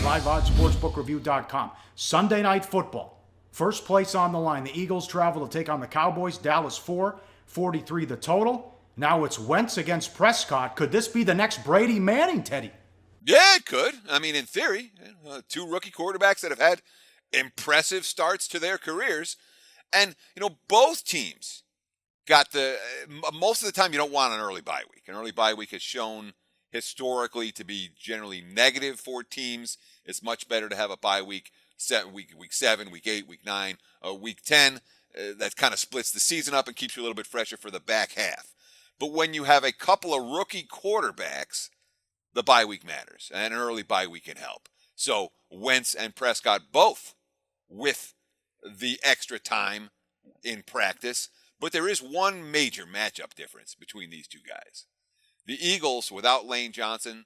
LiveOddsSportsbookReview.com. Sunday Night Football. First place on the line. The Eagles travel to take on the Cowboys. Dallas 4-43 the total. Now it's Wentz against Prescott. Could this be the next Brady Manning, Teddy? Yeah, it could. I mean, in theory, two rookie quarterbacks that have had impressive starts to their careers. And, both teams got most of the time you don't want an early bye week. An early bye week has shown historically to be generally negative for teams. It's much better to have a bye week, week 7, week 8, week 9, week 10. That kind of splits the season up and keeps you a little bit fresher for the back half. But when you have a couple of rookie quarterbacks, the bye week matters, and an early bye week can help. So Wentz and Prescott both with the extra time in practice, but there is one major matchup difference between these two guys. The Eagles, without Lane Johnson,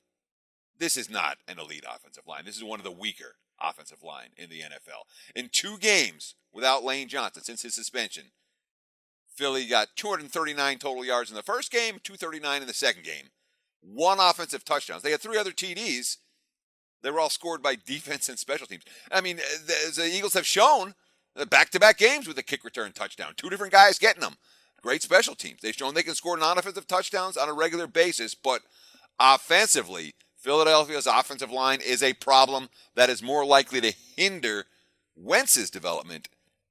this is not an elite offensive line. This is one of the weaker offensive line in the NFL. In 2 games without Lane Johnson since his suspension, Philly got 239 total yards in the first game, 239 in the second game. 1 offensive touchdowns. They had 3 other TDs. They were all scored by defense and special teams. I mean, the Eagles have shown back-to-back games with a kick return touchdown. 2 different guys getting them. Great special teams. They've shown they can score non-offensive touchdowns on a regular basis, but offensively, Philadelphia's offensive line is a problem that is more likely to hinder Wentz's development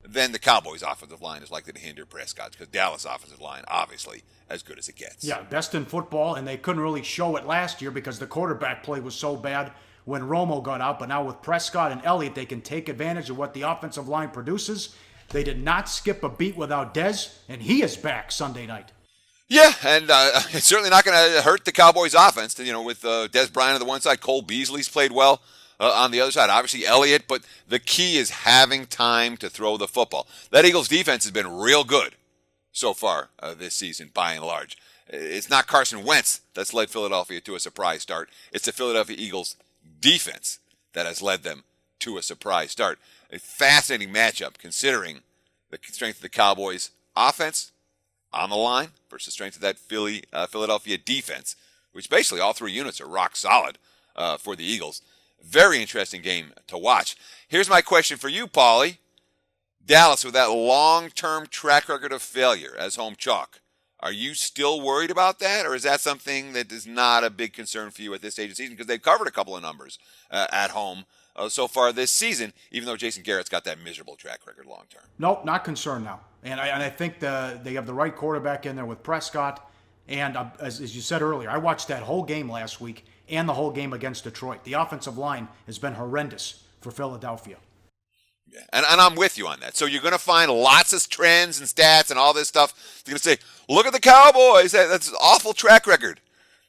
than the Cowboys' offensive line is likely to hinder Prescott's, because Dallas' offensive line, obviously, as good as it gets. Yeah, best in football, and they couldn't really show it last year because the quarterback play was so bad when Romo got out. But now with Prescott and Elliott, they can take advantage of what the offensive line produces. They did not skip a beat without Dez, and he is back Sunday night. Yeah, and it's certainly not going to hurt the Cowboys' offense. With Dez Bryant on the one side, Cole Beasley's played well on the other side. Obviously, Elliott, but the key is having time to throw the football. That Eagles defense has been real good so far this season, by and large. It's not Carson Wentz that's led Philadelphia to a surprise start. It's the Philadelphia Eagles defense that has led them to a surprise start. A fascinating matchup considering the strength of the Cowboys offense on the line versus the strength of that Philadelphia defense, which basically all 3 units are rock solid for the Eagles. Very interesting game to watch. Here's my question for you, Paulie. Dallas, with that long-term track record of failure as home chalk, are you still worried about that, or is that something that is not a big concern for you at this stage of the season? Because they've covered a couple of numbers at home so far this season, even though Jason Garrett's got that miserable track record long-term. Nope, not concerned now. And I think they have the right quarterback in there with Prescott. And as you said earlier, I watched that whole game last week and the whole game against Detroit. The offensive line has been horrendous for Philadelphia. Yeah, and I'm with you on that. So you're going to find lots of trends and stats and all this stuff. You're going to say, look at the Cowboys. That's an awful track record.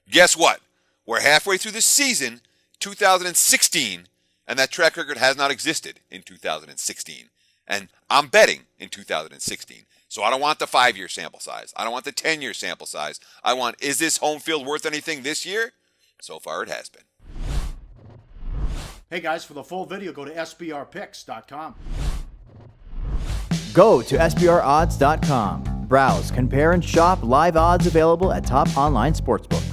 Guess what? We're halfway through the season, 2016, and that track record has not existed in 2016. And I'm betting in 2016. So I don't want the 5-year sample size. I don't want the 10-year sample size. I want, is this home field worth anything this year? So far it has been. Hey guys, for the full video, go to SBRpicks.com. Go to SBRodds.com. Browse, compare, and shop live odds available at top online sportsbooks.